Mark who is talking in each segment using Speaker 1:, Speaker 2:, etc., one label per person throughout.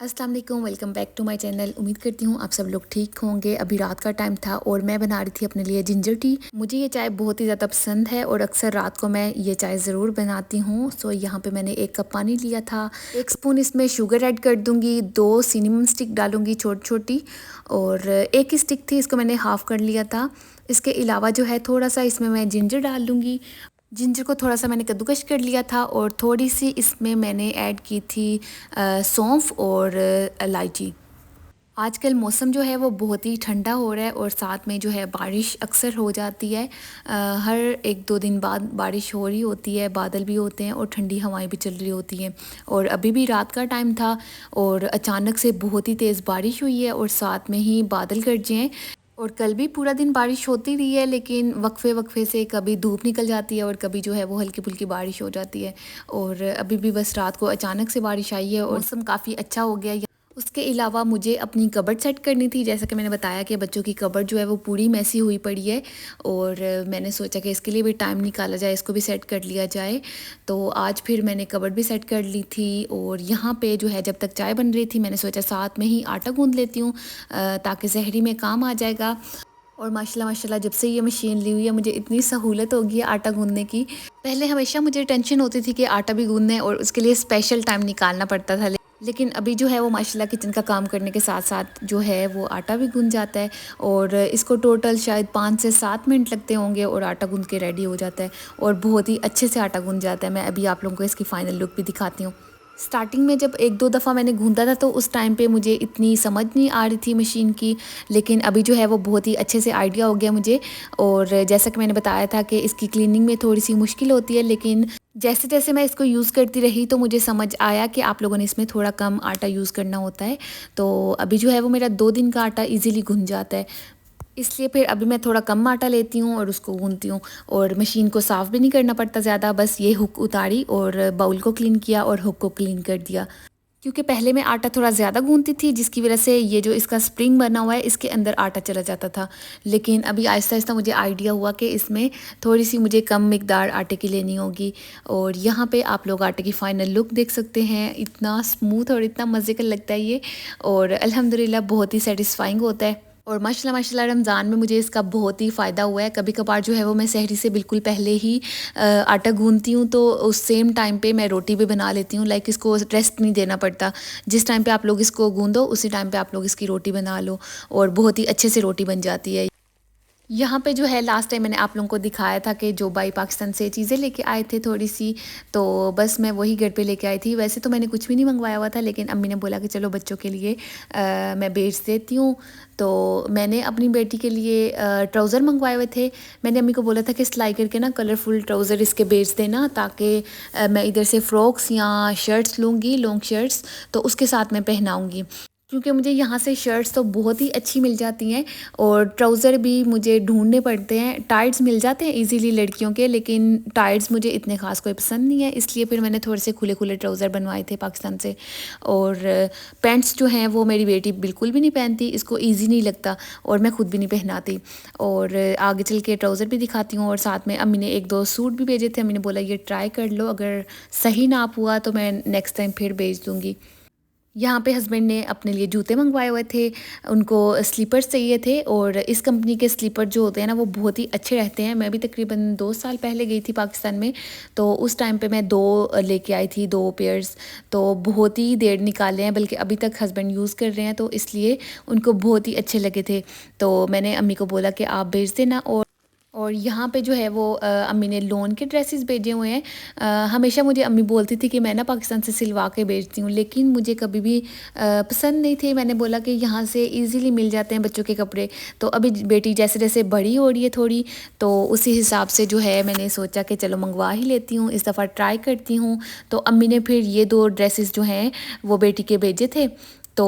Speaker 1: अस्सलाम वालेकुम, welcome back to my channel. उम्मीद करती हूँ आप सब लोग ठीक होंगे। अभी रात का टाइम था और मैं बना रही थी अपने लिए जिंजर टी। मुझे ये चाय बहुत ही ज़्यादा पसंद है और अक्सर रात को मैं ये चाय ज़रूर बनाती हूँ। सो यहाँ पे मैंने 1 कप पानी लिया था, 1 स्पून इसमें शुगर ऐड कर दूँगी, 2 सिनेमन स्टिक डालूँगी छोटी छोटी, और 1 ही स्टिक थी, इसको मैंने हाफ़ कर लिया था। इसके अलावा जो है थोड़ा सा इसमें मैं जिंजर डाल लूँगी। जिंजर को थोड़ा सा मैंने कद्दूकश कर लिया था और थोड़ी सी इसमें मैंने ऐड की थी सौंफ और इलायची। आजकल मौसम जो है वो बहुत ही ठंडा हो रहा है और साथ में जो है बारिश अक्सर हो जाती है। हर 1-2 दिन बाद बारिश हो रही होती है, बादल भी होते हैं और ठंडी हवाएं भी चल रही होती हैं। और अभी भी रात का टाइम था और अचानक से बहुत ही तेज़ बारिश हुई है और साथ में ही बादल गरजे हैं। और कल भी पूरा दिन बारिश होती रही है, लेकिन वक्फे वक्फे से कभी धूप निकल जाती है और कभी जो है वो हल्की फुल्की बारिश हो जाती है। और अभी भी बस रात को अचानक से बारिश आई है और मौसम काफ़ी अच्छा हो गया। उसके अलावा मुझे अपनी कबर्ड सेट करनी थी। जैसा कि मैंने बताया कि बच्चों की कबर्ड जो है वो पूरी मैसी हुई पड़ी है और मैंने सोचा कि इसके लिए भी टाइम निकाला जाए, इसको भी सेट कर लिया जाए। तो आज फिर मैंने कबर्ड भी सेट कर ली थी और यहाँ पे जो है जब तक चाय बन रही थी मैंने सोचा साथ में ही आटा गूंद लेती हूँ ताकि सहरी में काम आ जाएगा। और माशाल्लाह माशाल्लाह जब से ये मशीन ली हुई है मुझे इतनी सहूलत हो गई है आटा गूंदने की। पहले हमेशा मुझे टेंशन होती थी कि आटा भी गूंदना है और उसके लिए स्पेशल टाइम निकालना पड़ता था, लेकिन अभी जो है वो माशाल्लाह किचन का काम करने के साथ साथ जो है वो आटा भी गूंद जाता है। और इसको टोटल शायद 5 से 7 मिनट लगते होंगे और आटा गूंद के रेडी हो जाता है और बहुत ही अच्छे से आटा गूंद जाता है। मैं अभी आप लोगों को इसकी फ़ाइनल लुक भी दिखाती हूँ। स्टार्टिंग में जब 1-2 दफ़ा मैंने गूंदा था तो उस टाइम पे मुझे इतनी समझ नहीं आ रही थी मशीन की, लेकिन अभी जो है वो बहुत ही अच्छे से आइडिया हो गया मुझे। और जैसा कि मैंने बताया था कि इसकी क्लीनिंग में थोड़ी सी मुश्किल होती है, लेकिन जैसे जैसे मैं इसको यूज़ करती रही तो मुझे समझ आया कि आप लोगों ने इसमें थोड़ा कम आटा यूज़ करना होता है। तो अभी जो है वो मेरा 2 दिन का आटा ईज़िली गुन जाता है। इसलिए फिर अभी मैं थोड़ा कम आटा लेती हूँ और उसको गूँथती हूँ और मशीन को साफ़ भी नहीं करना पड़ता ज़्यादा, बस ये हुक उतारी और बाउल को क्लीन किया और हुक को क्लीन कर दिया। क्योंकि पहले मैं आटा थोड़ा ज़्यादा गूँथती थी जिसकी वजह से ये जो इसका स्प्रिंग बना हुआ है इसके अंदर आटा चला जाता था, लेकिन अभी आहिस्ता आहिस्ता मुझे आइडिया हुआ कि इसमें थोड़ी सी मुझे कम मिकदार आटे की लेनी होगी। और यहाँ पे आप लोग आटे की फ़ाइनल लुक देख सकते हैं, इतना स्मूथ और इतना मज़े का लगता है ये और अल्हम्दुलिल्लाह बहुत ही सेटिस्फाइंग होता है। और माशाल्लाह माशाल्लाह रमज़ान में मुझे इसका बहुत ही फ़ायदा हुआ है। कभी कभार जो है वो मैं सहरी से बिल्कुल पहले ही आटा गूंथती हूँ तो उस सेम टाइम पे मैं रोटी भी बना लेती हूँ। लाइक इसको रेस्ट नहीं देना पड़ता, जिस टाइम पे आप लोग इसको गूंदो उसी टाइम पे आप लोग इसकी रोटी बना लो और बहुत ही अच्छे से रोटी बन जाती है। यहाँ पे जो है लास्ट टाइम मैंने आप लोगों को दिखाया था कि जो भाई पाकिस्तान से चीज़ें लेके आए थे थोड़ी सी, तो बस मैं वही घर पे लेके आई थी। वैसे तो मैंने कुछ भी नहीं मंगवाया हुआ था, लेकिन अम्मी ने बोला कि चलो बच्चों के लिए मैं बेच देती हूँ। तो मैंने अपनी बेटी के लिए ट्राउज़र मंगवाए हुए थे। मैंने अम्मी को बोला था कि सिलाई करके ना कलरफुल ट्राउज़र इसके बेच देना, ताकि मैं इधर से फ़्रॉक्स या शर्ट्स लूँगी, लॉन्ग शर्ट्स, तो उसके साथ मैं पहनाऊँगी। क्योंकि मुझे यहाँ से शर्ट्स तो बहुत ही अच्छी मिल जाती हैं और ट्राउज़र भी मुझे ढूंढने पड़ते हैं। टाइट्स मिल जाते हैं इजीली लड़कियों के, लेकिन टाइट्स मुझे इतने ख़ास कोई पसंद नहीं है, इसलिए फिर मैंने थोड़े से खुले खुले ट्राउज़र बनवाए थे पाकिस्तान से। और पैंट्स जो हैं वो मेरी बेटी बिल्कुल भी नहीं पहनती, इसको ईजी नहीं लगता और मैं ख़ुद भी नहीं पहनाती। और आगे चल के ट्राउज़र भी दिखाती हूँ। और साथ में अम्मी ने 1-2 सूट भी भेजे थे। अम्मी ने बोला ये ट्राई कर लो, अगर सही नाप हुआ तो मैं नेक्स्ट टाइम फिर भेज दूँगी। यहाँ पे हस्बैंड ने अपने लिए जूते मंगवाए हुए थे, उनको स्लीपर्स चाहिए थे और इस कंपनी के स्लीपर जो होते हैं ना वो बहुत ही अच्छे रहते हैं। मैं भी तकरीबन 2 साल पहले गई थी पाकिस्तान में, तो उस टाइम पे मैं 2 लेके आई थी, 2 पेयर्स। तो बहुत ही देर निकाले हैं, बल्कि अभी तक हस्बैंड यूज़ कर रहे हैं, तो इसलिए उनको बहुत ही अच्छे लगे थे। तो मैंने अम्मी को बोला कि आप भेज देना। और यहाँ पे जो है वो अम्मी ने लोन के ड्रेसेस भेजे हुए हैं। हमेशा मुझे अम्मी बोलती थी कि मैं ना पाकिस्तान से सिलवा के भेजती हूँ, लेकिन मुझे कभी भी पसंद नहीं थे। मैंने बोला कि यहाँ से इजीली मिल जाते हैं बच्चों के कपड़े। तो अभी बेटी जैसे जैसे बड़ी हो रही है थोड़ी, तो उसी हिसाब से जो है मैंने सोचा कि चलो मंगवा ही लेती हूँ, इस दफ़ा ट्राई करती हूँ। तो अम्मी ने फिर ये 2 ड्रेसेस जो हैं वो बेटी के भेजे थे, तो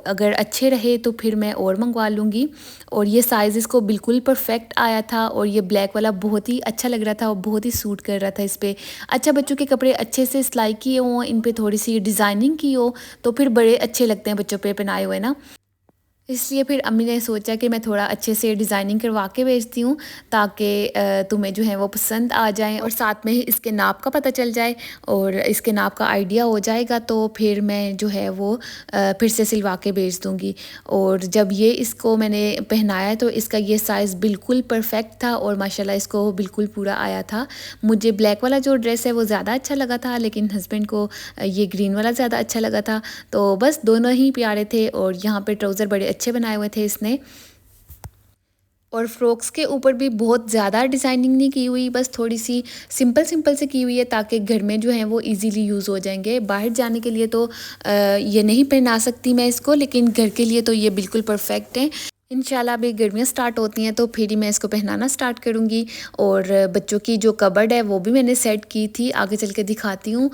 Speaker 1: अगर अच्छे रहे तो फिर मैं और मंगवा लूँगी। और ये साइज़ इसको बिल्कुल परफेक्ट आया था और ये ब्लैक वाला बहुत ही अच्छा लग रहा था और बहुत ही सूट कर रहा था इस पे। अच्छा, बच्चों के कपड़े अच्छे से सिलाई किए हों, इन पे थोड़ी सी डिज़ाइनिंग की हो, तो फिर बड़े अच्छे लगते हैं बच्चों पे पहनाए हुए ना। इसलिए फिर अम्मी ने सोचा कि मैं थोड़ा अच्छे से डिज़ाइनिंग करवा के भेजती हूँ, ताकि तुम्हें जो है वो पसंद आ जाए और साथ में ही इसके नाप का पता चल जाए और इसके नाप का आइडिया हो जाएगा, तो फिर मैं जो है वो फिर से सिलवा के भेज दूँगी। और जब ये इसको मैंने पहनाया तो इसका ये साइज़ बिल्कुल परफेक्ट था और माशाल्लाह इसको बिल्कुल पूरा आया था। मुझे ब्लैक वाला जो ड्रेस है वो ज़्यादा अच्छा लगा था, लेकिन हस्बैंड को ये ग्रीन वाला ज़्यादा अच्छा लगा था। तो बस दोनों ही प्यारे थे और यहाँ पे ट्राउज़र बड़े अच्छे बनाए हुए थे इसने। और फ्रॉक्स के ऊपर भी बहुत ज़्यादा डिज़ाइनिंग नहीं की हुई, बस थोड़ी सी सिंपल सिंपल से की हुई है, ताकि घर में जो है वो इजीली यूज़ हो जाएंगे। बाहर जाने के लिए तो ये नहीं पहना सकती मैं इसको, लेकिन घर के लिए तो ये बिल्कुल परफेक्ट है। इंशाल्लाह अभी गर्मियाँ स्टार्ट होती हैं तो फिर ही मैं इसको पहनाना स्टार्ट करूँगी। और बच्चों की जो कबर्ड है वो भी मैंने सेट की थी, आगे चल के दिखाती हूँ।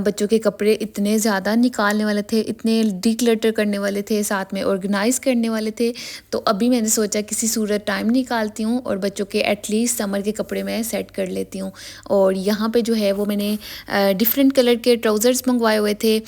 Speaker 1: बच्चों के कपड़े इतने ज़्यादा निकालने वाले थे, इतने डिक्लटर करने वाले थे, साथ में ऑर्गेनाइज़ करने वाले थे। तो अभी मैंने सोचा किसी सूरत टाइम निकालती हूँ और बच्चों के एटलीस्ट समर के कपड़े मैं सेट कर लेती हूँ। और यहाँ पे जो है वो मैंने डिफरेंट कलर के ट्राउज़र्स मंगवाए हुए थे।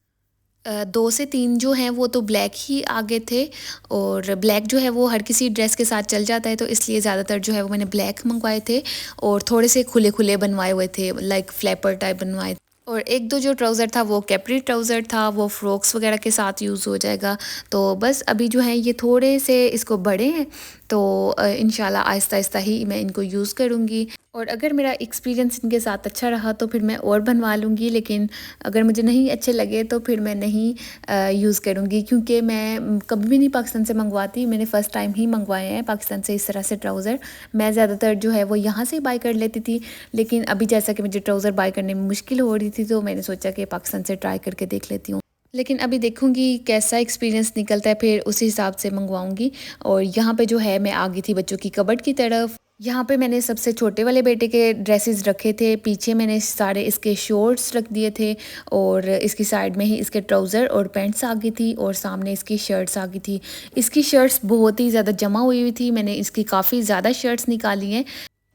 Speaker 1: 2 से 3 जो हैं वो तो ब्लैक ही आगे थे, और ब्लैक जो है वो हर किसी ड्रेस के साथ चल जाता है, तो इसलिए ज़्यादातर जो है वो मैंने ब्लैक मंगवाए थे। और थोड़े से खुले खुले बनवाए हुए थे, लाइक फ्लैपर टाइप बनवाए। और एक दो जो ट्राउज़र था वो कैप्री ट्राउज़र था, वो फ्रॉक्स वगैरह के साथ यूज़ हो जाएगा। तो बस अभी जो है ये थोड़े से इसको बड़े हैं, तो इंशाल्लाह आहिस्ता आहिस्ता ही मैं इनको यूज़ करूँगी। और अगर मेरा एक्सपीरियंस इनके साथ अच्छा रहा तो फिर मैं और बनवा लूँगी, लेकिन अगर मुझे नहीं अच्छे लगे तो फिर मैं नहीं यूज़ करूँगी, क्योंकि मैं कभी भी नहीं पाकिस्तान से मंगवाती। मैंने फ़र्स्ट टाइम ही मंगवाए हैं पाकिस्तान से इस तरह से ट्राउज़र। मैं ज़्यादातर जो है वो यहाँ से बाय कर लेती थी, लेकिन अभी जैसा कि मुझे ट्राउज़र बाय करने में मुश्किल हो रही थी, तो मैंने सोचा कि पाकिस्तान से ट्राई करके देख लेती हूँ। लेकिन अभी देखूँगी कैसा एक्सपीरियंस निकलता है, फिर उसी हिसाब से मंगवाऊँगी। और यहाँ पे जो है मैं आ गई थी बच्चों की कबर्ड की तरफ। यहाँ पे मैंने सबसे छोटे वाले बेटे के ड्रेसेस रखे थे, पीछे मैंने सारे इसके शॉर्ट्स रख दिए थे, और इसकी साइड में ही इसके ट्राउज़र और पैंट्स आ गई थी, और सामने इसकी शर्ट्स आ गई थी। इसकी शर्ट्स बहुत ही ज़्यादा जमा हुई हुई थी, मैंने इसकी काफ़ी ज़्यादा शर्ट्स निकाली हैं,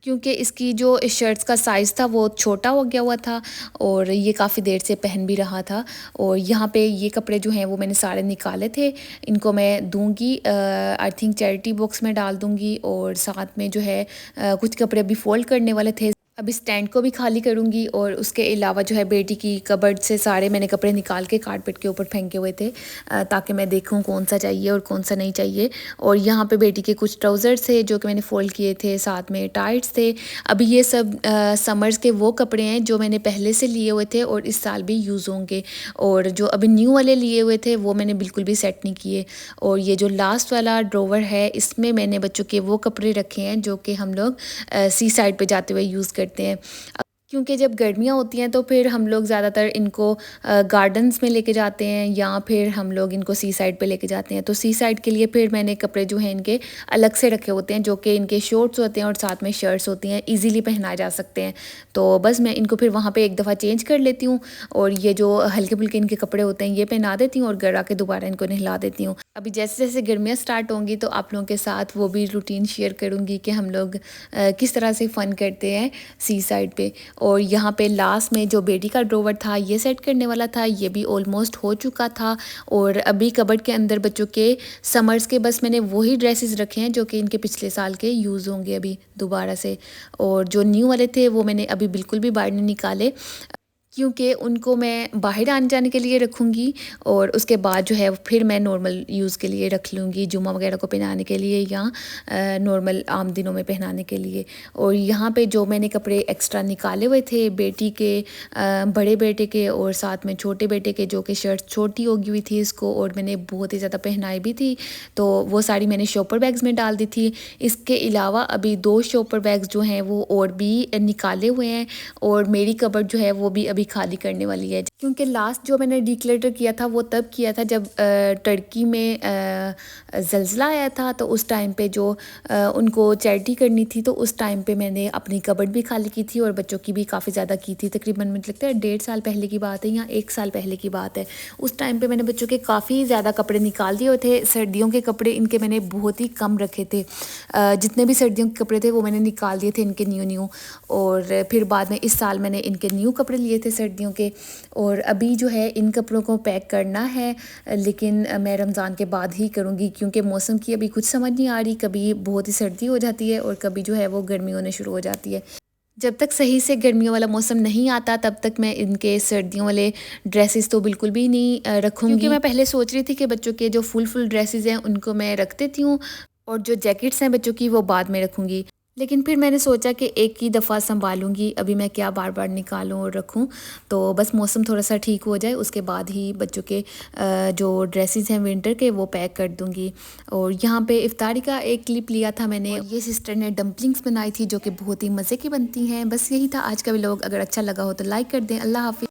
Speaker 1: क्योंकि इसकी जो इस शर्ट्स का साइज़ था वो छोटा हो गया हुआ था, और ये काफ़ी देर से पहन भी रहा था। और यहाँ पे ये कपड़े जो हैं वो मैंने सारे निकाले थे, इनको मैं दूंगी आई थिंक चैरिटी बॉक्स में डाल दूंगी। और साथ में जो है कुछ कपड़े अभी फोल्ड करने वाले थे, अभी स्टैंड को भी खाली करूँगी। और उसके अलावा जो है बेटी की कबर्ड से सारे मैंने कपड़े निकाल के कारपेट के ऊपर फेंके हुए थे, ताकि मैं देखूँ कौन सा चाहिए और कौन सा नहीं चाहिए। और यहाँ पे बेटी के कुछ ट्राउज़र्स थे जो कि मैंने फ़ोल्ड किए थे, साथ में टाइट्स थे। अभी ये सब समर्स के वो कपड़े हैं जो मैंने पहले से लिए हुए थे और इस साल भी यूज़ होंगे। और जो अभी न्यू वाले लिए हुए थे वो मैंने बिल्कुल भी सेट नहीं किए। और ये जो लास्ट वाला ड्रॉवर है इसमें मैंने बच्चों के वो कपड़े रखे हैं जो कि हम लोग सी साइड पे जाते हुए यूज़ करते हैं। क्योंकि जब गर्मियाँ होती हैं तो फिर हम लोग ज़्यादातर इनको गार्डन्स में लेके जाते हैं, या फिर हम लोग इनको सी साइड पे लेके जाते हैं। तो सी साइड के लिए फिर मैंने कपड़े जो हैं इनके अलग से रखे होते हैं, जो कि इनके शॉर्ट्स होते हैं और साथ में शर्ट्स होती हैं, इजीली पहनाए जा सकते हैं। तो बस मैं इनको फिर वहाँ पे एक दफ़ा चेंज कर लेती हूँ, और ये जो हल्के फुल्के इनके कपड़े होते हैं ये पहना देती हूँ, और घर आके दोबारा इनको नहला देती हूँ। अभी जैसे जैसे गर्मियाँ स्टार्ट होंगी तो आप लोगों के साथ वो भी रूटीन शेयर करूँगी कि हम लोग किस तरह से फ़न करते हैं सी साइड पे। और यहाँ पे लास्ट में जो बेटी का ड्रॉवर था ये सेट करने वाला था, ये भी ऑलमोस्ट हो चुका था। और अभी कबर्ड के अंदर बच्चों के समर्स के बस मैंने वही ड्रेसेस रखे हैं जो कि इनके पिछले साल के यूज़ होंगे अभी दोबारा से। और जो न्यू वाले थे वो मैंने अभी बिल्कुल भी बाहर नहीं निकाले, क्योंकि उनको मैं बाहर आने जाने के लिए रखूँगी, और उसके बाद जो है फिर मैं नॉर्मल यूज़ के लिए रख लूँगी, जुम्मा वगैरह को पहनाने के लिए या नॉर्मल आम दिनों में पहनाने के लिए। और यहाँ पे जो मैंने कपड़े एक्स्ट्रा निकाले हुए थे बेटी के, बड़े बेटे के और साथ में छोटे बेटे के, जो कि शर्ट छोटी होगी हुई थी इसको और मैंने बहुत ही ज़्यादा पहनाई भी थी, तो वो साड़ी मैंने शॉपर बैग्स में डाल दी थी। इसके अलावा अभी 2 शॉपर बैग्स जो हैं वो और भी निकाले हुए हैं, और मेरी कबर्ड जो है वो भी अभी खाली करने वाली है, क्योंकि लास्ट जो मैंने डिक्लेटर किया था वो तब किया था जब टर्की में ज़ल्ज़ला आया था। तो उस टाइम पे जो उनको चैरिटी करनी थी, तो उस टाइम पे मैंने अपनी कबर्ड भी खाली की थी और बच्चों की भी काफ़ी ज़्यादा की थी। तकरीबन मुझे लगता है 1.5 साल पहले की बात है या 1 साल पहले की बात है। उस टाइम पे मैंने बच्चों के काफ़ी ज़्यादा कपड़े निकाल दिए थे। सर्दियों के कपड़े इनके मैंने बहुत ही कम रखे थे, जितने भी सर्दियों के कपड़े थे वो मैंने निकाल दिए थे इनके न्यू। और फिर बाद में इस साल मैंने इनके न्यू कपड़े लिए थे सर्दियों के। और अभी जो है इन कपड़ों को पैक करना है, लेकिन मैं रमज़ान के बाद ही करूँगी क्योंकि मौसम की अभी कुछ समझ नहीं आ रही, कभी बहुत ही सर्दी हो जाती है और कभी जो है वो गर्मी होने शुरू हो जाती है। जब तक सही से गर्मियों वाला मौसम नहीं आता तब तक मैं इनके सर्दियों वाले ड्रेसेस तो बिल्कुल भी नहीं रखूँगी, क्योंकि मैं पहले सोच रही थी कि बच्चों के जो फुल ड्रेसेस हैं उनको मैं रख देती हूँ और जो जैकेट्स हैं बच्चों की वो बाद में रखूँगी। लेकिन फिर मैंने सोचा कि एक ही दफ़ा सँभालूँगी, अभी मैं क्या बार-बार निकालूँ और रखूँ। तो बस मौसम थोड़ा-सा ठीक हो जाए उसके बाद ही बच्चों के जो ड्रेसेस हैं विंटर के वो पैक कर दूँगी। और यहाँ पे इफ्तारी का एक क्लिप लिया था मैंने और ये सिस्टर ने डम्पलिंग्स बनाई थी जो कि बहुत ही मज़े की बनती हैं। बस यही था आज का व्लॉग, अगर अच्छा लगा हो तो लाइक कर दें। अल्लाह हाफ़िज़।